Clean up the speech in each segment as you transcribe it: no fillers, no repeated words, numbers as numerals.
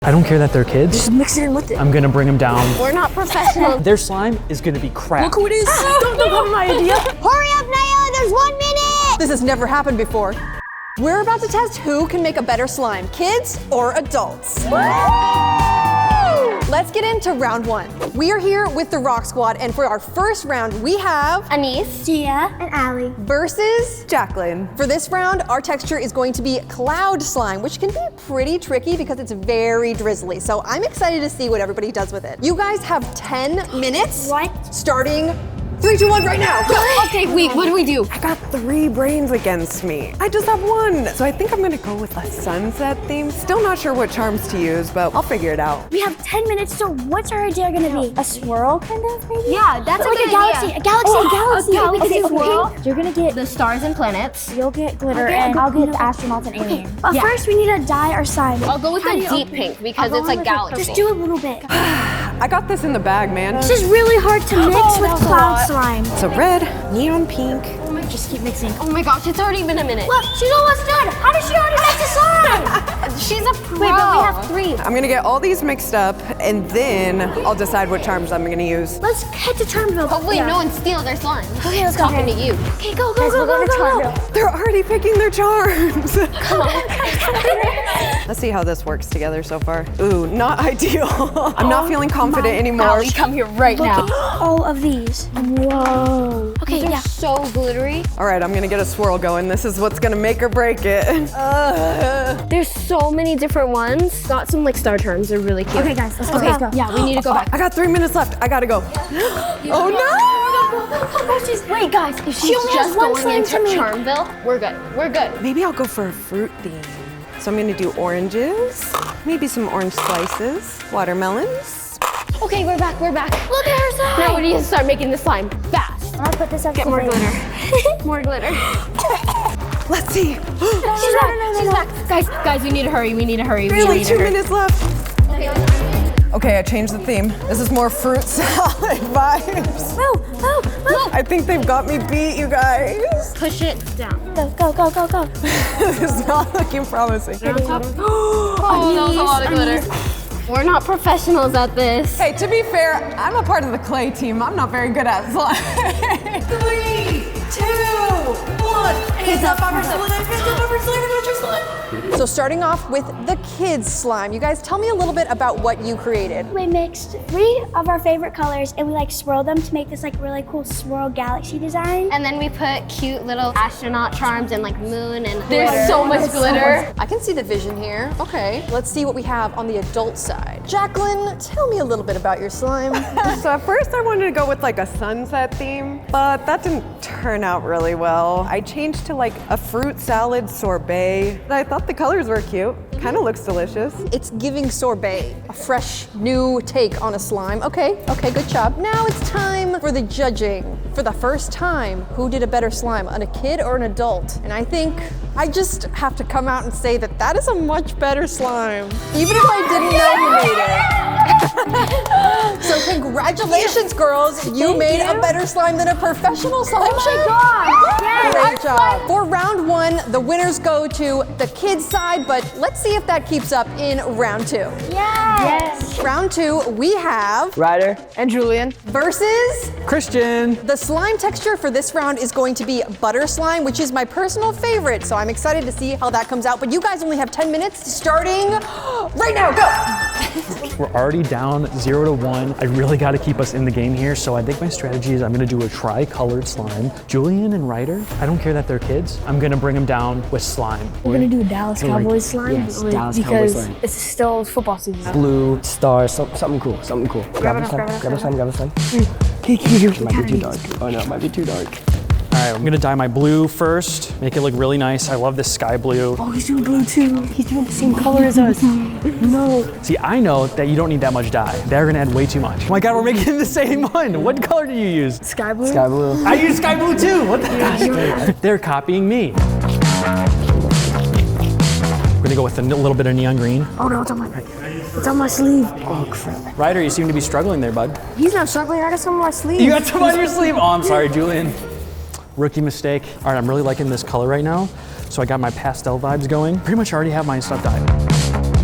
I don't care that they're kids. Just mix it in with it. I'm gonna bring them down. We're not professional. Their slime is gonna be crap. Look who it is. Don't copy my idea. Hurry up, Naya, there's 1 minute. This has never happened before. We're about to test who can make a better slime, kids or adults. Let's get into round 1. We are here with the Rock Squad, and for our first round, we have Anise, Gia, and Allie versus Jacqueline. For this round, our texture is going to be cloud slime, which can be pretty tricky because it's very drizzly. So I'm excited to see what everybody does with it. You guys have 10 minutes. What? Starting 3, 2, 1 right now. Go. Okay, wait, what do we do? I got 3 brains against me. I just have 1. So I think I'm gonna go with a sunset theme. Still not sure what charms to use, but I'll figure it out. We have 10 minutes, so what's our idea gonna be? A swirl, kind of, maybe? Yeah, that's like a a galaxy. idea. A galaxy, a galaxy. Okay, we can do swirl. You're gonna get The stars and planets. You'll get glitter, and I'll get astronauts and aliens. But Yeah. first, we need to dye our slime. I'll go with the deep pink because it's like galaxy. Just do a little bit. I got this in the bag, man. This is really hard to mix with cloud slime. So red, neon pink. Just keep mixing. Oh my gosh, it's already been a minute. Look, she's almost done. How did she already mix the slime? She's a pro. Wait, but we have 3. I'm gonna get all these mixed up, and then I'll decide what charms I'm gonna use. Let's head to Charmville. Hopefully no one steals their slime. Okay, let's go. Talking to you. Okay, go, go, go, go, go. They're already picking their charms. Come on. Let's see how this works together so far. Ooh, not ideal. I'm not feeling confident anymore. Allie, come here right now. All of these. Whoa. Okay, They're yeah. so glittery. All right, I'm gonna get a swirl going. This is what's gonna make or break it. There's so many different ones. Got some like star charms. They're really cute. Okay, guys, let's go. Let's go. Yeah, we need to go back. I got 3 minutes left. I gotta go. Oh no! Wait, guys, if she She's only has just one going slime into to make. Charmville. We're good. We're good. Maybe I'll go for a fruit theme. So I'm gonna do oranges, maybe some orange slices, watermelons. Okay, we're back. We're back. Look at her slime. Now we need to start making the slime fast. I'll put this up. Get more glitter. More glitter. Let's see. She's back. She's back. Guys, we need to hurry. We need to hurry. Really, 2 minutes left. Okay, I changed the theme. This is more fruit salad vibes. Move. I think they've got me beat, you guys. Push it down. Go, go, go, go, go. This is not looking promising. Oh, that was a lot of glitter. We're not professionals at this. Hey, to be fair, I'm a part of the clay team. I'm not very good at slime. 3, 2, 1. Hands up, I'm So starting off with the kids slime, you guys tell me a little bit about what you created. We mixed 3 of our favorite colors and we like swirled them to make this like really cool swirl galaxy design. And then we put cute little astronaut charms and like moon and there's so much glitter. I can see the vision here. Okay, let's see what we have on the adult side. Jacqueline, tell me a little bit about your slime. So at first I wanted to go with like a sunset theme, but that didn't turn out really well. I changed to like a fruit salad sorbet. I thought the colors were cute. Kind of looks delicious. It's giving sorbet, a fresh new take on a slime. Okay, good job. Now it's time for the judging. For the first time, who did a better slime, a kid or an adult? And I think I just have to come out and say that that is a much better slime, even if I didn't know you made it. So congratulations, girls. You made a better slime than a professional slime. Great job. For round 1, the winners go to the kids side, but let's see if that keeps up in round 2. Yes. Round 2, we have Ryder. and Julian versus Christian. the slime texture for this round is going to be butter slime, which is my personal favorite. So I'm excited to see how that comes out. But you guys only have 10 minutes starting right now. Go. We're already down 0 to 1. I really got to keep us in the game here. So I think my strategy is I'm going to do a tri-colored slime. Julian and Ryder, I don't care that they're kids. I'm going to bring them down with slime. We're gonna do a Dallas Cowboys slime Yes, Dallas Cowboys because slime. it's still football season. Blue stars, something cool. Grab a slime. Might be too dark. Oh no, it might be too dark. All right, I'm going to dye my blue first, make it look really nice. I love this sky blue. Oh, he's doing blue too. He's doing the same color as us. No. See, I know that you don't need that much dye. They're going to add way too much. Oh my God, we're making the same one. What color did you use? Sky blue? Sky blue. I used sky blue too. What the gosh? They're copying me. We're gonna go with a little bit of neon green. Oh no, it's on my sleeve. Oh crap. Ryder, you seem to be struggling there, bud. He's not struggling, I got some on my sleeve. You got some on your sleeve? Oh, I'm sorry, Julian. Rookie mistake. All right, I'm really liking this color right now. So I got my pastel vibes going. Pretty much already have my stuff dyed.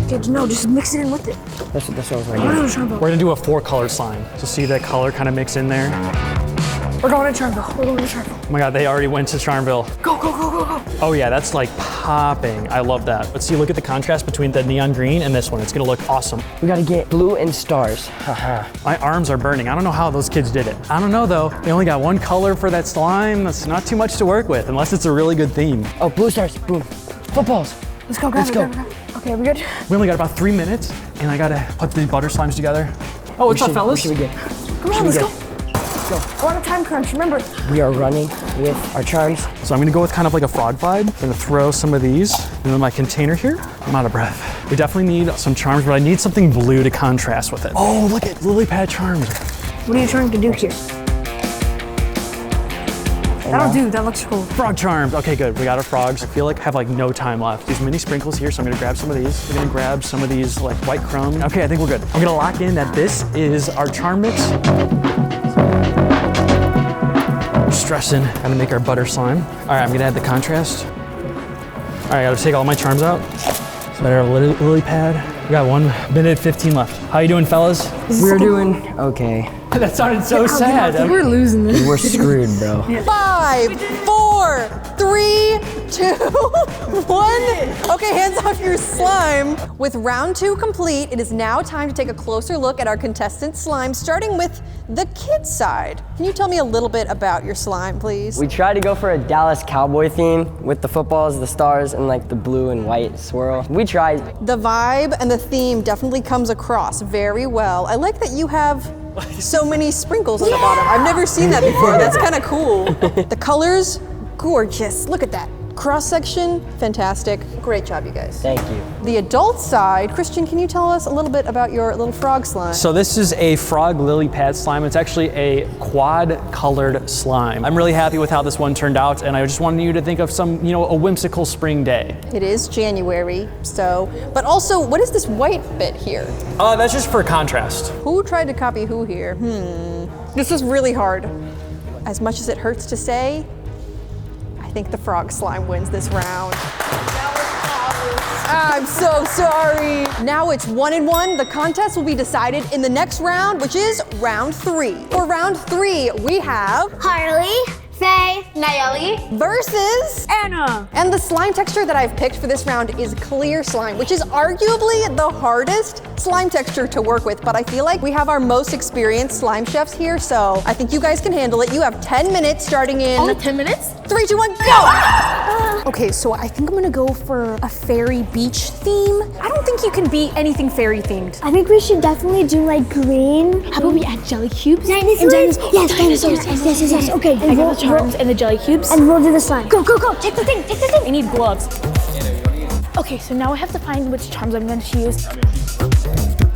Good, no, just mix it in with it. That's what I was like. We're gonna do a 4-color slime. So see that color kind of mix in there. We're going to Charmville. We're going to Charmville. Oh my God, they already went to Charmville. Go, go, go, go, go. Oh yeah, that's like popping. I love that. But see, look at the contrast between the neon green and this one. It's gonna look awesome. We gotta get blue and stars. Haha. My arms are burning. I don't know how those kids did it. I don't know though. They only got 1 color for that slime. That's not too much to work with, unless it's a really good theme. Oh, blue stars, boom. Footballs. Let's go, grab Let's it, go. grab it, grab it. Okay, are we good? We only got about 3 minutes, and I gotta put the butter slimes together. Oh, what's up, fellas? Should we get? Come on, let's go. We're on a time crunch, remember? We are running with our charms. So I'm gonna go with kind of like a frog vibe. I'm gonna throw some of these in my container here. I'm out of breath. We definitely need some charms, but I need something blue to contrast with it. Oh, look at lily pad charms. What are you trying to do here? That'll do, that looks cool. Frog charms. Okay, good. We got our frogs. I feel like I have like no time left. These mini sprinkles here, so I'm gonna grab some of these. We're gonna grab some of these like white crumbs. Okay, I think we're good. I'm gonna lock in that this is our charm mix. We're stressing how to make our butter slime. All right, I'm gonna add the contrast. All right, I gotta take all my charms out. So I have a lily pad. We got 1 minute 15 left. How you doing, fellas? We're doing okay. That sounded so sad. We're losing this. We're screwed, bro. 5, 4, 3, 2, 1. Okay, hands off your slime. With round 2 complete, it is now time to take a closer look at our contestant slime, starting with the kids side. Can you tell me a little bit about your slime, please? We tried to go for a Dallas Cowboy theme with the footballs, the stars, and like the blue and white swirl. We tried. The vibe and the theme definitely comes across very well. I like that you have so many sprinkles on the bottom. I've never seen that before. That's kind of cool. The colors, gorgeous. Look at that. Cross section, fantastic. Great job, you guys. Thank you. The adult side, Christian, can you tell us a little bit about your little frog slime? So this is a frog lily pad slime. It's actually a quad colored slime. I'm really happy with how this one turned out, and I just wanted you to think of some, a whimsical spring day. It is January, but also, what is this white bit here? That's just for contrast. Who tried to copy who here? This is really hard. As much as it hurts to say, I think the frog slime wins this round. I'm so sorry. Now it's 1-1. The contest will be decided in the next round, which is round 3. For round 3, we have Harley, Faye, Nayeli versus Anna. And the slime texture that I've picked for this round is clear slime, which is arguably the hardest slime texture to work with, but I feel like we have our most experienced slime chefs here, so I think you guys can handle it. You have 10 minutes starting in... Only 10 minutes? 3, 2, 1, go! Okay, so I think I'm gonna go for a fairy beach theme. I don't think you can beat anything fairy themed. I think we should definitely do like green. How about we add jelly cubes? Dinosaurs? Yes, dinosaurs. Yes. Okay, I got the charms and the jelly cubes. and we'll do the slime. Go, go, go. Take the thing, take the thing. I need gloves. Okay, so now I have to find which charms I'm going to use.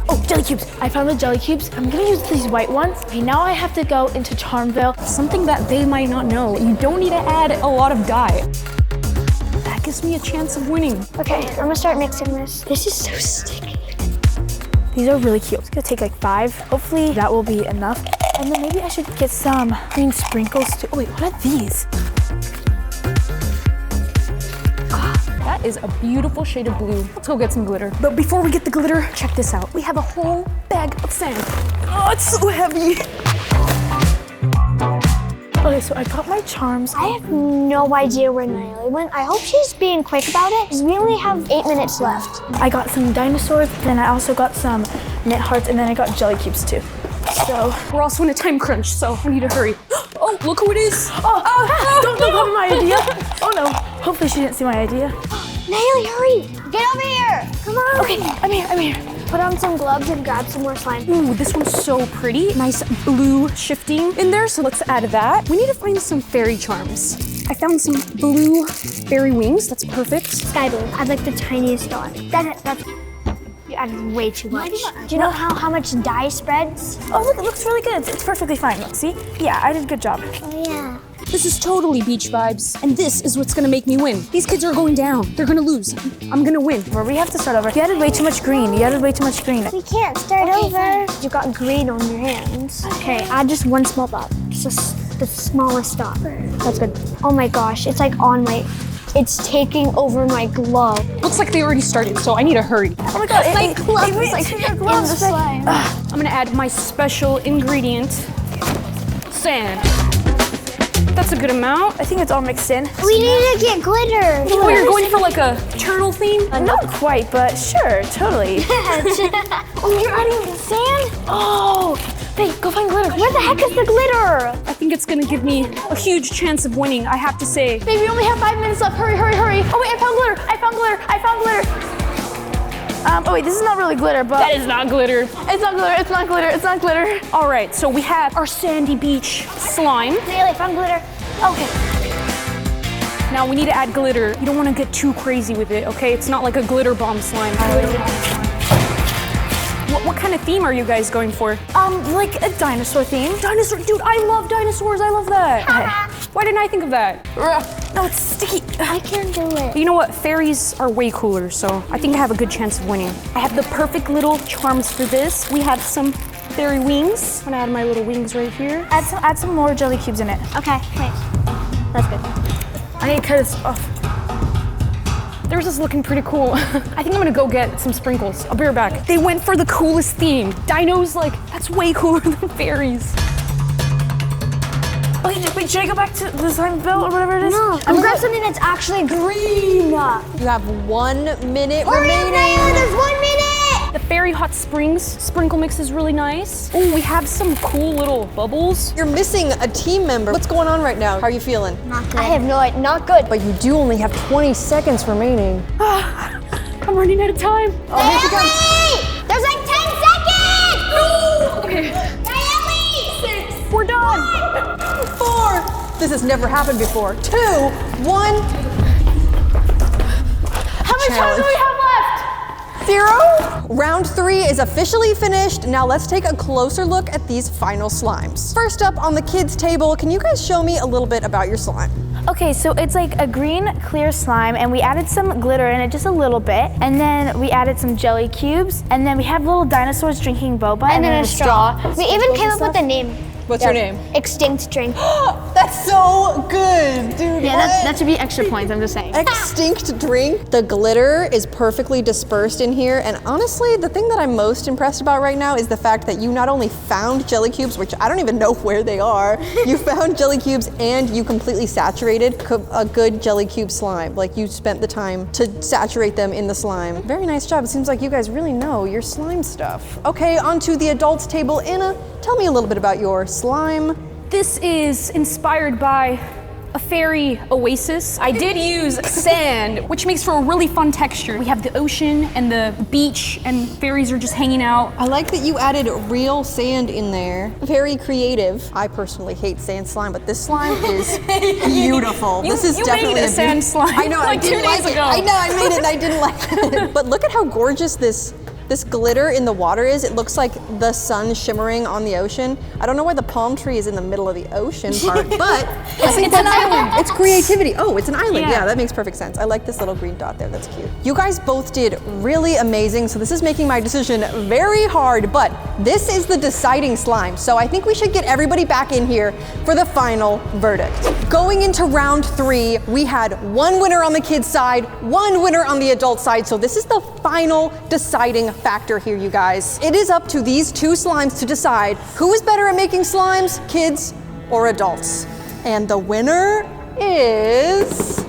Oh, jelly cubes. I found the jelly cubes. I'm gonna use these white ones. Okay, now I have to go into Charmville. Something that they might not know. You don't need to add a lot of dye. That gives me a chance of winning. Okay, I'm gonna start mixing this. This is so sticky. These are really cute. It's gonna take like 5. Hopefully that will be enough. And then maybe I should get some green sprinkles too. Oh wait, what are these? That is a beautiful shade of blue. Let's go get some glitter. But before we get the glitter, check this out. We have a whole bag of sand. Oh, it's so heavy. Okay, so I got my charms. I have no idea where Nayeli went. I hope she's being quick about it, because we only have 8 minutes left. I got some dinosaurs, then I also got some knit hearts, and then I got jelly cubes too. So we're also in a time crunch, so we need to hurry. Oh, look who it is. Don't copy my idea. Oh no, hopefully she didn't see my idea. Nayeli, hurry! Get over here! Come on! Okay, I'm here. Put on some gloves and grab some more slime. Ooh, this one's so pretty. Nice blue shifting in there, so let's add that. We need to find some fairy charms. I found some blue fairy wings. That's perfect. Sky blue. I'd like the tiniest dot. That's you added way too much. Do you know how much dye spreads? Oh, look, it looks really good. It's perfectly fine. Look, see? Yeah, I did a good job. Oh yeah. This is totally beach vibes, and this is what's gonna make me win. These kids are going down. They're gonna lose. I'm gonna win. Well, we have to start over. You added way too much green. You added way too much green. We can't start over. You got green on your hands. Okay, add just one small dot. Just the smallest dot. That's good. Oh my gosh, it's like on my It's taking over my glove. Looks like they already started, so I need to hurry. Oh my god, My glove is like your gloves in the slime. I'm gonna add my special ingredient, sand. That's a good amount. I think it's all mixed in. We need to get glitter. Oh, you're going for like a turtle theme? Not quite, but sure, totally. Oh, you're adding sand? Oh, hey, go find glitter. Where the heck is the glitter? I think it's gonna give me a huge chance of winning, I have to say. Baby, we only have 5 minutes left. Hurry, hurry, hurry. Oh wait, I found glitter. I found glitter. I found glitter. Oh wait, this is not really glitter, but That is not glitter. it's not glitter. It's not glitter. It's not glitter. All right, so we have our sandy beach slime. Haley, I found glitter. Okay. Now we need to add glitter. You don't want to get too crazy with it, okay? It's not like a glitter bomb slime. What kind of theme are you guys going for? Like a dinosaur theme. Dinosaur, dude, I love dinosaurs. I love that. Why didn't I think of that? No, it's sticky. I can't do it. You know what? Fairies are way cooler, so I think I have a good chance of winning. I have the perfect little charms for this. We have some fairy wings. I'm gonna add my little wings right here. Add some more jelly cubes in it. Okay, thanks. That's good. I need to cut this off. Theirs is looking pretty cool. I think I'm gonna go get some sprinkles. I'll be right back. They went for the coolest theme. Dinos, like, that's way cooler than fairies. Wait, should I go back to the slime belt or whatever it is? No, I'm gonna grab something that's actually green. You have 1 minute Hurry up, remaining. Naya, there's 1 minute. The fairy hot springs sprinkle mix is really nice. Oh, we have some cool little bubbles. You're missing a team member. What's going on right now? How are you feeling? Not good. I have no idea. Not good. But you do only have 20 seconds remaining. I'm running out of time. Oh, here she comes. Haley! There's like 10 seconds! Okay, Haley! we're done. 4. This has never happened before. 2, 1. How much time do we have left? 0. Round 3 is officially finished. Now let's take a closer look at these final slimes. First up on the kids' table, can you guys show me a little bit about your slime? Okay, so it's like a green clear slime, and we added some glitter in it, just a little bit, and then we added some jelly cubes, and then we have little dinosaurs drinking boba, And then a straw. We even came up with a name. What's your name? Extinct drink. That's so good, dude. Yeah, What? that should be extra points, I'm just saying. Extinct drink. The glitter is perfectly dispersed in here, and honestly, the thing that I'm most impressed about right now is the fact that you not only found jelly cubes, which I don't even know where they are, you found jelly cubes and you completely saturated a good jelly cube slime. Like, you spent the time to saturate them in the slime. Very nice job. It seems like you guys really know your slime stuff. Okay, on to the adults table. Anna, tell me a little bit about your slime. This is inspired by a fairy oasis. I did use sand, which makes for a really fun texture. We have the ocean and the beach, and fairies are just hanging out. I like that you added real sand in there. Very creative. I personally hate sand slime, but this slime is beautiful. This is you definitely made a sand slime I know, like I didn't 2 days like ago. it. I know, I made it and I didn't like it. But look at how gorgeous this glitter in the water is. It looks like the sun shimmering on the ocean. I don't know why the palm tree is in the middle of the ocean part, but It's an island. it's creativity. Oh, it's an island. Yeah. Yeah, that makes perfect sense. I like this little green dot there. That's cute. You guys both did really amazing. So this is making my decision very hard, but this is the deciding slime. So I think we should get everybody back in here for the final verdict. Going into round 3, we had 1 winner on the kids side, 1 winner on the adult side. So this is the final deciding factor here, you guys. It is up to these 2 slimes to decide who is better at making slimes, kids or adults. And the winner is